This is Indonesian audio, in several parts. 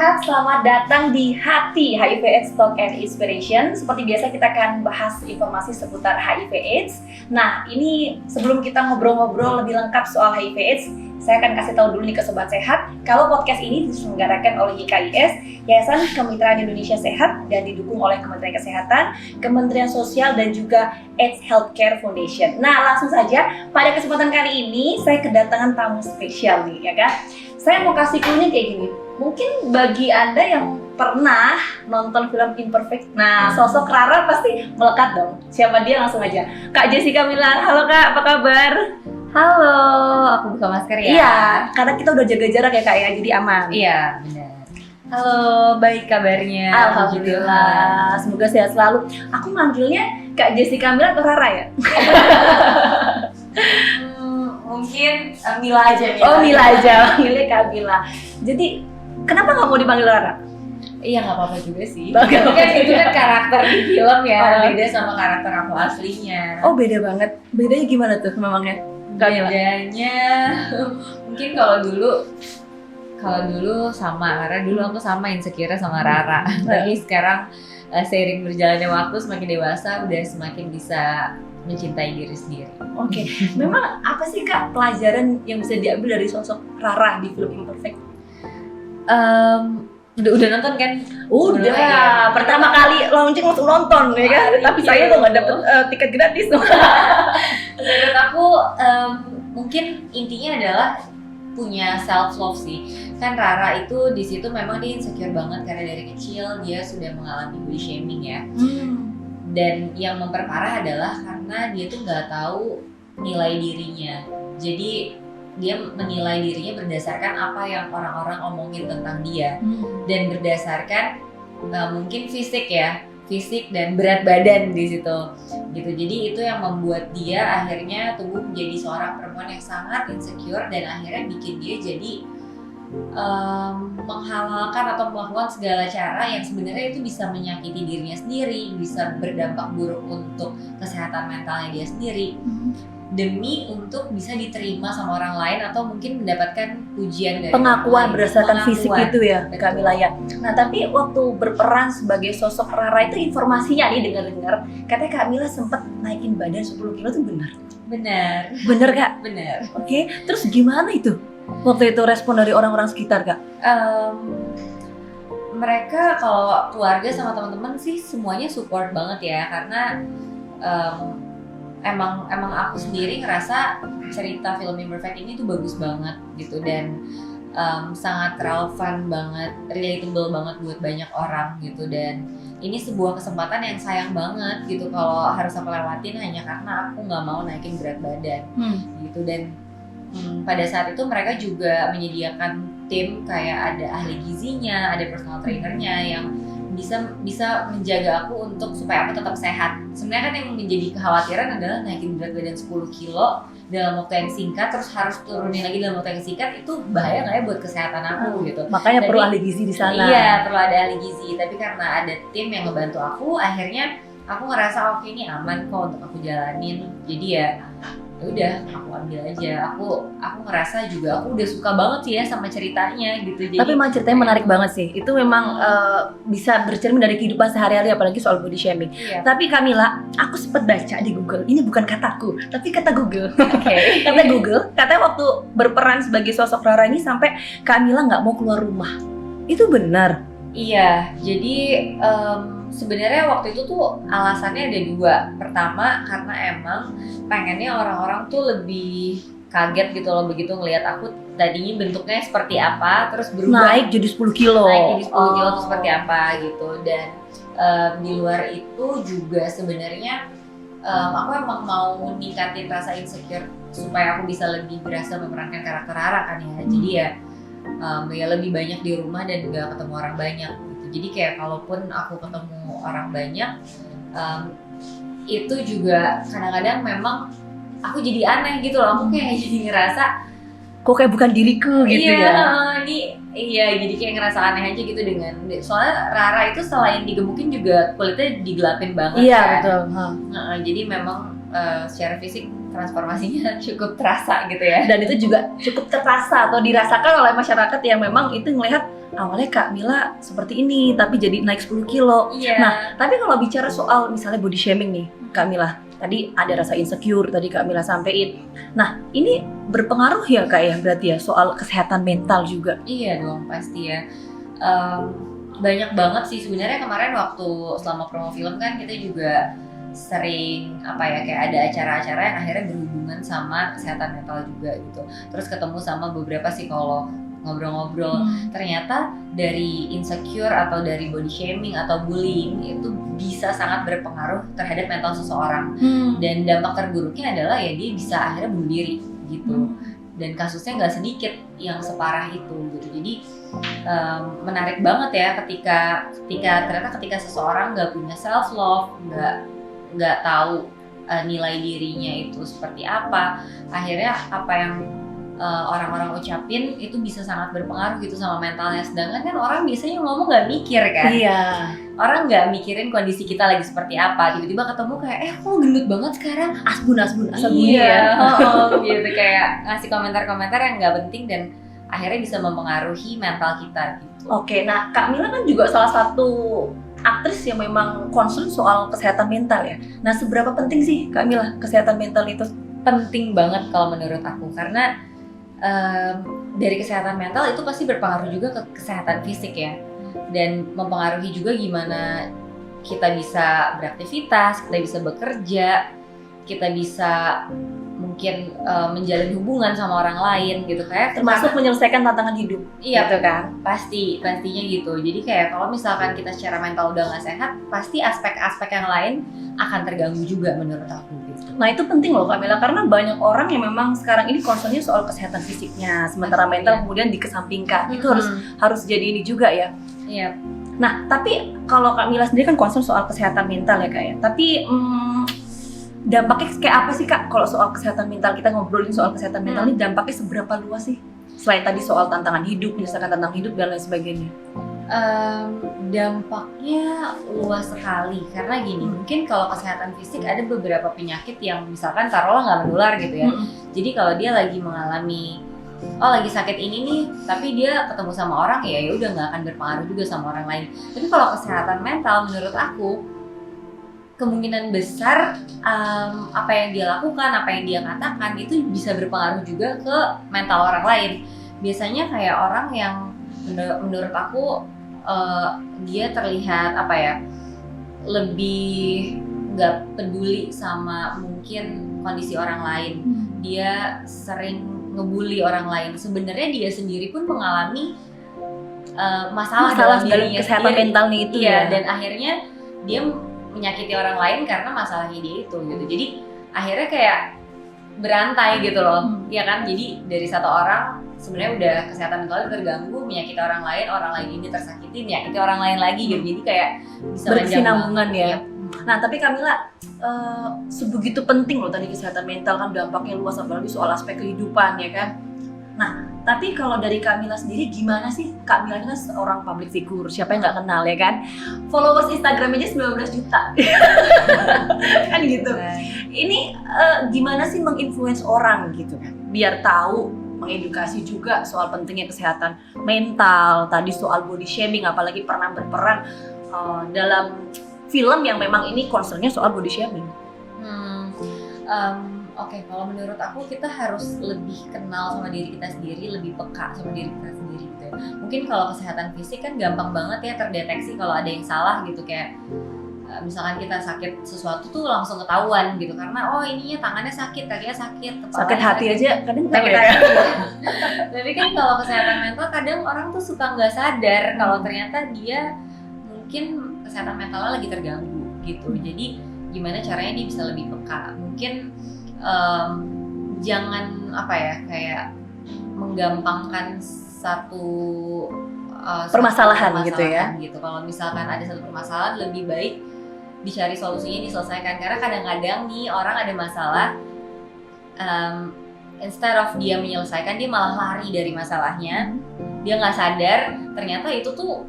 Sehat, selamat datang di Hati HIV AIDS Talk and Inspiration. Seperti biasa kita akan bahas informasi seputar HIV AIDS. Nah, ini sebelum kita ngobrol-ngobrol lebih lengkap soal HIV AIDS, saya akan kasih tahu dulu nih ke Sobat Sehat, kalau podcast ini diselenggarakan oleh YKIS, Yayasan Kemitraan Indonesia Sehat, dan didukung oleh Kementerian Kesehatan, Kementerian Sosial, dan juga AIDS Healthcare Foundation. Nah, langsung saja, pada kesempatan kali ini saya kedatangan tamu spesial nih, ya kan? Saya mau kasih clue-nya kayak gini. Mungkin bagi Anda yang pernah nonton film Imperfect, nah sosok Rara pasti melekat dong. Siapa dia, langsung aja. Kak Jessica Mila, halo Kak, apa kabar? Halo, aku buka masker ya? Iya, karena kita udah jaga jarak ya Kak ya, jadi aman. Iya, benar. Halo, baik kabarnya? Alhamdulillah, semoga sehat selalu. Aku manggilnya Kak Jessica Mila atau Rara ya? Mungkin Mila aja. Oh Mila aja, manggilnya Kak Mila. Jadi kenapa nggak mau dipanggil Rara? Iya, nggak apa-apa juga sih. Oke. Kan itu kan karakter di film ya, Oh. beda sama karakter aku aslinya. Oh beda banget. Bedanya gimana tuh memangnya? Kak Mila? Bedanya mungkin kalau dulu sama, karena dulu aku sama insecure sama Rara. Tapi sekarang seiring berjalannya waktu, semakin dewasa udah semakin bisa mencintai diri sendiri. Oke, memang apa sih Kak pelajaran yang bisa diambil dari sosok Rara di film Imperfect? Udah nonton kan? Udah, Sebelumnya, pertama kali launching langsung nonton ya kan? Tapi saya tuh nggak dapet tiket gratis. Menurut aku mungkin intinya adalah punya self love sih. Kan Rara itu di situ memang dia insecure banget karena dari kecil dia sudah mengalami body shaming ya. Dan yang memperparah adalah karena dia tuh nggak tahu nilai dirinya. Jadi dia menilai dirinya berdasarkan apa yang orang-orang omongin tentang dia dan berdasarkan mungkin fisik dan berat badan di situ gitu. Jadi itu yang membuat dia akhirnya tumbuh menjadi seorang perempuan yang sangat insecure dan akhirnya bikin dia jadi menghalalkan atau melakukan segala cara yang sebenarnya itu bisa menyakiti dirinya sendiri, bisa berdampak buruk untuk kesehatan mentalnya dia sendiri, demi untuk bisa diterima sama orang lain atau mungkin mendapatkan pujian dari Pengakuan orang lain. berdasarkan fisik Pengakuan. itu ya Betul. Kak Mila ya. Nah tapi waktu berperan sebagai sosok Rara itu informasinya nih dengar-dengar katanya Kak Mila sempat naikin badan 10 kilo tuh benar? Benar, Bener Kak? benar. Oke, terus gimana itu? Waktu itu respon dari orang-orang sekitar Kak? Mereka kalau keluarga sama teman-teman sih semuanya support banget ya, karena emang aku sendiri ngerasa cerita film Imperfect ini tuh bagus banget gitu dan sangat relevan banget, relatable banget buat banyak orang gitu. Dan ini sebuah kesempatan yang sayang banget gitu kalau harus aku lewatin hanya karena aku nggak mau naikin berat badan gitu. Dan pada saat itu mereka juga menyediakan tim kayak ada ahli gizinya, ada personal trainernya yang bisa menjaga aku untuk supaya aku tetap sehat. Sebenarnya kan yang menjadi kekhawatiran adalah naikin berat badan 10 kilo dalam waktu yang singkat, terus harus turunin lagi dalam waktu yang singkat, itu bahaya nggak ya buat kesehatan aku gitu. Makanya perlu ahli gizi di sana. Iya, perlu ada ahli gizi. Tapi karena ada tim yang ngebantu aku, akhirnya aku ngerasa oke ini aman kok untuk aku jalanin. Jadi ya udah aku ambil aja. Aku ngerasa juga aku udah suka banget sih ya sama ceritanya gitu. Jadi Tapi memang ceritanya menarik banget sih. Itu memang bisa bercermin dari kehidupan sehari-hari, apalagi soal body shaming. iya. Tapi Kamila, aku sempat baca di Google. Ini bukan kataku, tapi kata Google. Oke. Kata Google, katanya waktu berperan sebagai sosok Rara ini sampai Kamila nggak mau keluar rumah. Itu benar? Iya, jadi sebenarnya waktu itu tuh alasannya ada dua. Pertama karena emang pengennya orang-orang tuh lebih kaget gitu loh begitu ngelihat aku tadinya bentuknya seperti apa, terus berubah Naik jadi 10 kilo. naik jadi 10 kilo tuh seperti apa gitu. Dan di luar itu juga sebenarnya aku emang mau ningkatin rasa insecure supaya aku bisa lebih berasa memerankan karakter Rara kan ya. Jadi ya lebih banyak di rumah dan gak ketemu orang banyak gitu. Jadi kayak kalaupun aku ketemu orang banyak, itu juga kadang-kadang memang aku jadi aneh gitu loh. Aku kayak jadi ngerasa Kok kayak bukan diriku gitu ya? Jadi kayak ngerasa aneh aja gitu dengan, soalnya Rara itu selain digebukin juga kulitnya digelapin banget Iya kan. betul. Jadi memang secara fisik transformasinya cukup terasa gitu ya. Dan itu juga cukup terasa atau dirasakan oleh masyarakat yang memang itu ngelihat awalnya Kak Mila seperti ini tapi jadi naik 10 kilo. Iya. Nah, tapi kalau bicara soal misalnya body shaming nih Kak Mila, tadi ada rasa insecure tadi Kak Mila sampein. Nah, ini berpengaruh ya Kak ya berarti ya soal kesehatan mental juga. Iya dong pasti ya. Banyak banget sih sebenarnya. Kemarin waktu selama promo film kan kita juga sering kayak ada acara-acara yang akhirnya berhubungan sama kesehatan mental juga gitu. Terus ketemu sama beberapa psikolog, ngobrol-ngobrol. Ternyata dari insecure atau dari body shaming atau bullying itu bisa sangat berpengaruh terhadap mental seseorang. Dan dampak terburuknya adalah ya dia bisa akhirnya bunuh diri gitu. Dan kasusnya nggak sedikit yang separah itu gitu. Jadi menarik banget ya ketika seseorang nggak punya self love, nggak tahu nilai dirinya itu seperti apa, akhirnya apa yang orang-orang ucapin itu bisa sangat berpengaruh gitu sama mentalnya. Sedangkan kan orang biasanya ngomong nggak mikir kan. Iya. Orang nggak mikirin kondisi kita lagi seperti apa, tiba-tiba ketemu kayak kok gendut banget sekarang, Asal bunyi iya, ya. gitu kayak ngasih komentar-komentar yang nggak penting dan akhirnya bisa mempengaruhi mental kita gitu. Oke, nah Kak Mila kan juga salah satu aktris yang memang concern soal kesehatan mental ya. Nah, seberapa penting sih Kak Mila kesehatan mental itu? Penting banget kalau menurut aku, karena dari kesehatan mental itu pasti berpengaruh juga ke kesehatan fisik ya, dan mempengaruhi juga gimana kita bisa beraktivitas, kita bisa bekerja, kita bisa mungkin menjalin hubungan sama orang lain gitu, kayak Termasuk menyelesaikan tantangan hidup. iya gitu kan. pastinya gitu. Jadi kayak kalau misalkan kita secara mental udah nggak sehat, pasti aspek-aspek yang lain akan terganggu juga menurut aku gitu. Nah, itu penting loh Kak Mila, karena banyak orang yang memang sekarang ini concernnya soal kesehatan fisiknya, sementara Pasti, mental ya. kemudian dikesampingkan. Itu harus jadi ini juga ya. Iya. Nah, tapi kalau Kak Mila sendiri kan concern soal kesehatan mental ya Kak ya. Tapi dampaknya kayak apa sih Kak kalau soal kesehatan mental? Kita ngobrolin soal kesehatan mental ini dampaknya seberapa luas sih? Selain tadi soal tantangan hidup, misalkan tantangan hidup dan lain sebagainya. Dampaknya luas sekali karena gini, mungkin kalau kesehatan fisik ada beberapa penyakit yang misalkan taruhlah nggak menular gitu ya. Jadi kalau dia lagi mengalami lagi sakit ini nih, tapi dia ketemu sama orang ya udah nggak akan berpengaruh juga sama orang lain. Tapi kalau kesehatan mental menurut aku kemungkinan besar apa yang dia lakukan, apa yang dia katakan itu bisa berpengaruh juga ke mental orang lain. Biasanya kayak orang yang menurut aku dia terlihat lebih nggak peduli sama mungkin kondisi orang lain. Dia sering ngebully orang lain. Sebenarnya dia sendiri pun mengalami masalah dalam dirinya kesehatan sendiri. mentalnya itu ya. ya. Dan akhirnya dia menyakiti orang lain karena masalahnya dia itu gitu. Jadi akhirnya kayak berantai gitu loh, ya kan? Jadi dari satu orang sebenarnya udah kesehatan mentalnya terganggu, menyakiti orang lain ini tersakiti, menyakiti orang lain lagi gitu. Jadi kayak bisa berkesinambungan ya. Iya. Nah, tapi Kamila, sebegitu penting loh tadi kesehatan mental kan dampaknya luas, apalagi soal aspek kehidupan ya kan. Nah, tapi kalau dari Kamila sendiri gimana sih? Kamila ini kan seorang public figure, siapa yang nggak kenal ya kan? Followers Instagram aja 19 juta. Kan gitu. Ini gimana sih menginfluence orang gitu kan? Biar tahu, mengedukasi juga soal pentingnya kesehatan mental, tadi soal body shaming, apalagi pernah berperan dalam film yang memang ini concernnya soal body shaming. Oke, kalau menurut aku kita harus lebih kenal sama diri kita sendiri, lebih peka sama diri kita sendiri gitu ya. Mungkin kalau kesehatan fisik kan gampang banget ya terdeteksi kalau ada yang salah gitu, kayak misalkan kita sakit sesuatu tuh langsung ketahuan gitu, karena ininya tangannya sakit, kakinya sakit, Sakit hati aja kadang sakit hati. Tapi kan kalau kesehatan mental kadang orang tuh suka nggak sadar kalau ternyata dia mungkin kesehatan mentalnya lagi terganggu gitu. Jadi gimana caranya dia bisa lebih peka? Mungkin jangan kayak menggampangkan satu permasalahan gitu ya. Gitu. Kalau misalkan ada satu permasalahan, lebih baik dicari solusinya, diselesaikan. Karena kadang-kadang nih orang ada masalah, instead of dia menyelesaikan, dia malah lari dari masalahnya. Dia nggak sadar ternyata itu tuh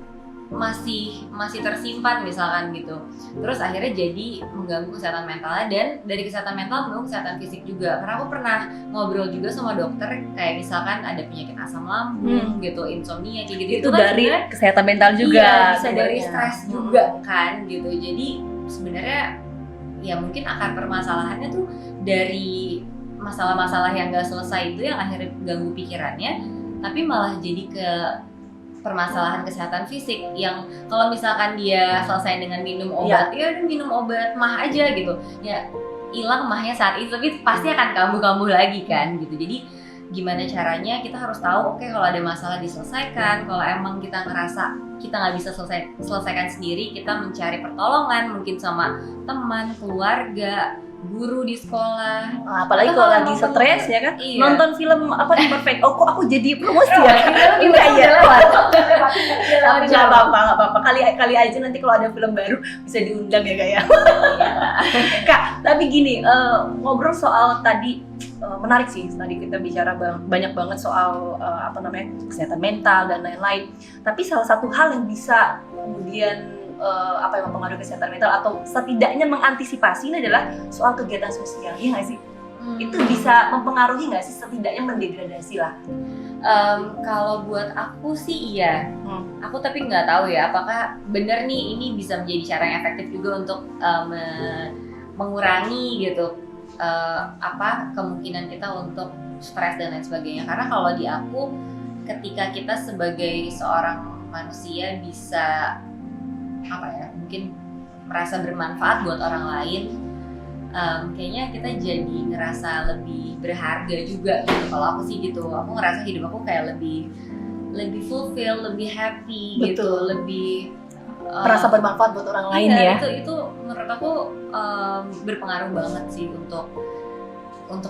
masih tersimpan misalkan gitu. Terus akhirnya jadi mengganggu kesehatan mentalnya, dan dari kesehatan mental mengganggu kesehatan fisik juga. Karena aku pernah ngobrol juga sama dokter, kayak misalkan ada penyakit asam lambung gitu, insomnia kayak gitu. Itu kan dari kesehatan mental juga. Iya, bisa dari sebenarnya. stres juga kan gitu. Jadi sebenarnya ya mungkin akar permasalahannya tuh dari masalah-masalah yang gak selesai itu yang akhirnya ganggu pikirannya, tapi malah jadi ke permasalahan kesehatan fisik yang kalau misalkan dia selesai dengan minum obat, ya udah minum obat mah aja gitu, ya hilang mahnya saat itu, tapi pasti akan kambuh-kambuh lagi kan gitu. Jadi gimana caranya kita harus tahu, oke, kalau ada masalah diselesaikan, kalau emang kita ngerasa kita nggak bisa selesaikan sendiri, kita mencari pertolongan mungkin sama teman, keluarga, guru di sekolah. Apalagi kalau lagi stres ya kan, iya. nonton film apa di Perfect. Oh, kok aku jadi promosi ya? Enggak ya. Tapi nggak apa-apa. Kali aja nanti kalau ada film baru bisa diundang ya Kak ya. Kak, tapi gini, ngobrol soal tadi menarik sih. Tadi kita bicara banyak banget soal kesehatan mental dan lain-lain. Tapi salah satu hal yang bisa kemudian yang mempengaruhi kesehatan mental atau setidaknya mengantisipasi ini adalah soal kegiatan sosial, ya nggak sih? Itu bisa mempengaruhi nggak sih, setidaknya mendegradasi lah? Kalau buat aku sih iya. Aku tapi nggak tahu ya apakah benar nih ini bisa menjadi cara yang efektif juga untuk mengurangi gitu kemungkinan kita untuk stres dan lain sebagainya. Karena kalau di aku, ketika kita sebagai seorang manusia bisa mungkin merasa bermanfaat buat orang lain, kayaknya kita jadi ngerasa lebih berharga juga gitu. Kalau aku sih gitu, aku ngerasa hidup aku kayak lebih fulfill, lebih happy. Betul. Gitu, lebih merasa bermanfaat buat orang lain ya. Itu menurut aku berpengaruh banget sih untuk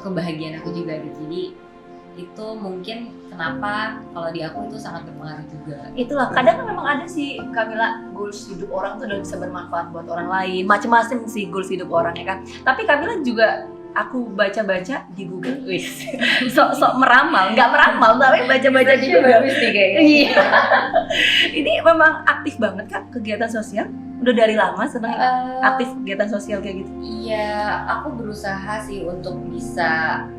kebahagiaan aku juga gitu. Jadi itu mungkin kenapa kalau di aku itu sangat berpengaruh juga. Itulah, kadang kan memang ada sih Kamila, goals hidup orang tuh udah bisa bermanfaat buat orang lain, macam-macam sih goals hidup orang ya kan. Tapi Kamila juga, aku baca-baca di Google, sok meramal, nggak meramal tapi baca-baca di Google. Bagus nih kayaknya. Iya. Ini memang aktif banget Kak kegiatan sosial. Udah dari lama seneng aktif kegiatan sosial kayak gitu. Iya, aku berusaha sih untuk bisa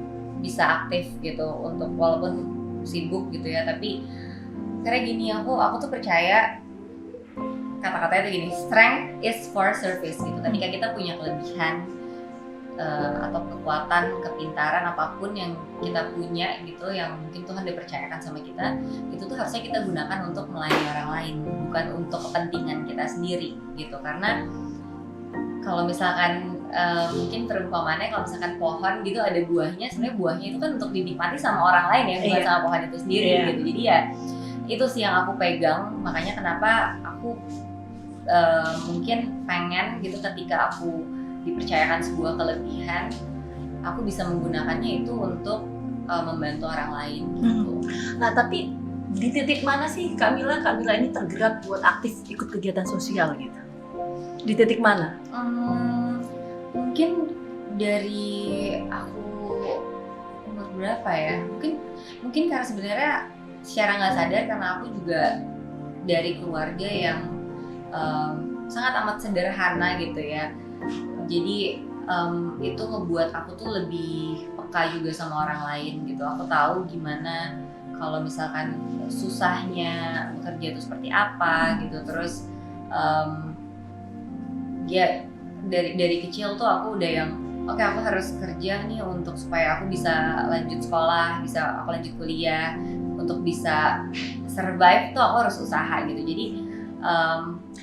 aktif gitu, untuk walaupun sibuk gitu ya, tapi karena gini, aku tuh percaya kata-katanya tuh gini, strength is for service gitu. Ketika kita punya kelebihan atau kekuatan, kepintaran apapun yang kita punya gitu, yang mungkin Tuhan udah percayakan sama kita, itu tuh harusnya kita gunakan untuk melayani orang lain, bukan untuk kepentingan kita sendiri gitu. Karena kalau misalkan mungkin perumpamannya kalau misalkan pohon gitu ada buahnya, sebenarnya buahnya itu kan untuk dinikmati sama orang lain ya, bukan sama pohon itu sendiri gitu. Jadi ya itu sih yang aku pegang, makanya kenapa aku mungkin pengen gitu ketika aku dipercayakan sebuah kelebihan, aku bisa menggunakannya itu untuk membantu orang lain gitu. Nah, tapi di titik mana sih Kamila ini tergerak buat aktif ikut kegiatan sosial gitu? Di titik mana? Mungkin dari aku umur berapa ya? Mungkin karena sebenarnya secara nggak sadar, karena aku juga dari keluarga yang sangat amat sederhana gitu ya. Jadi itu ngebuat aku tuh lebih peka juga sama orang lain gitu. Aku tahu gimana kalau misalkan susahnya bekerja itu seperti apa gitu. Terus ya dari kecil tuh aku udah yang oke, aku harus kerja nih untuk supaya aku bisa lanjut sekolah, bisa aku lanjut kuliah, untuk bisa survive tuh aku harus usaha gitu. Jadi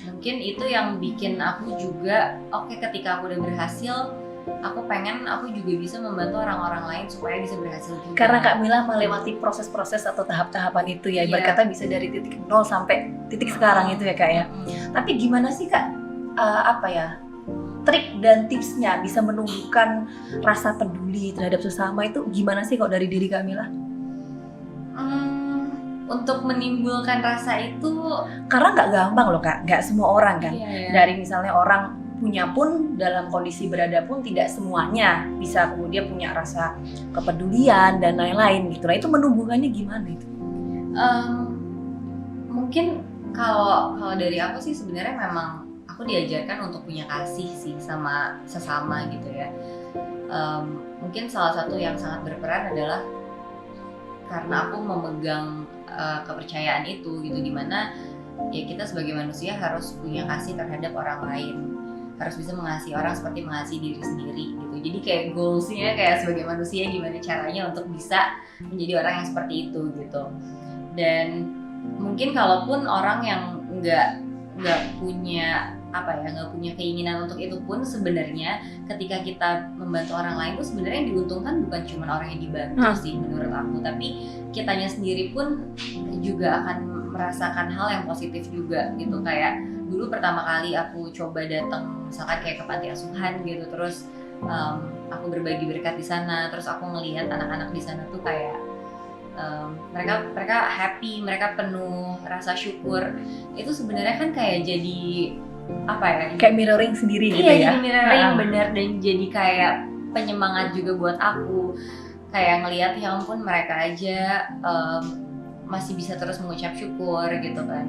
mungkin itu yang bikin aku juga ketika aku udah berhasil, aku pengen aku juga bisa membantu orang-orang lain supaya bisa berhasil juga. Karena Kak Mila melewati proses-proses atau tahap-tahapan itu ya, berkata bisa dari titik 0 sampai titik sekarang itu ya Kak ya. Tapi gimana sih Kak, trik dan tipsnya bisa menumbuhkan rasa peduli terhadap sesama itu gimana sih kok dari diri Kak Mila? Untuk menimbulkan rasa itu, karena nggak gampang loh Kak, nggak semua orang kan. Iya. Dari misalnya orang punya pun, dalam kondisi berada pun tidak semuanya bisa kemudian punya rasa kepedulian dan lain-lain gitu. Nah itu menumbuhkannya gimana itu? Mungkin Kalau dari aku sih sebenarnya memang aku diajarkan untuk punya kasih sih sama sesama gitu ya. Mungkin salah satu yang sangat berperan adalah karena aku memegang kepercayaan itu gitu, dimana ya kita sebagai manusia harus punya kasih terhadap orang lain, harus bisa mengasihi orang seperti mengasihi diri sendiri gitu. Jadi kayak goalsnya kayak sebagai manusia gimana caranya untuk bisa menjadi orang yang seperti itu gitu. Dan mungkin kalaupun orang yang nggak punya nggak punya keinginan untuk itu pun, sebenarnya ketika kita membantu orang lain tuh sebenarnya yang diuntungkan bukan cuma orang yang dibantu sih menurut aku, tapi kitanya sendiri pun juga akan merasakan hal yang positif juga gitu. Kayak dulu pertama kali aku coba datang misalkan kayak ke panti asuhan gitu, terus aku berbagi berkat di sana, terus aku ngelihat anak-anak di sana tuh kayak mereka happy, mereka penuh rasa syukur. Itu sebenarnya kan kayak jadi kayak mirroring sendiri gitu ya. Iya, ya. jadi mirroring bener, dan jadi kayak penyemangat juga buat aku. Kayak ngelihat ya ampun mereka aja masih bisa terus mengucap syukur gitu kan.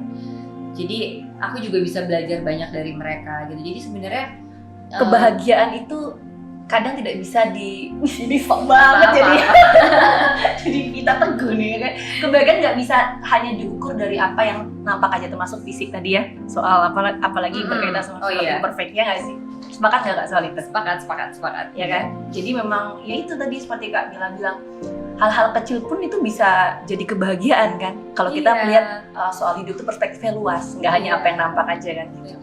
Jadi aku juga bisa belajar banyak dari mereka gitu. Jadi sebenarnya kebahagiaan itu kadang tidak bisa ini sok banget jadi kita teguh nih kan. Kebahagiaan nggak bisa hanya diukur dari apa yang nampak aja, termasuk fisik tadi ya, soal apalagi berkaitan sama perfect, ya nggak sih? Sepakat nggak Kak soal itu? Sepakat ya kan. Jadi memang ya itu tadi seperti Kak Mila bilang, hal-hal kecil pun itu bisa jadi kebahagiaan kan kalau kita melihat soal hidup itu perspektifnya luas, nggak hanya apa yang nampak aja kan gitu.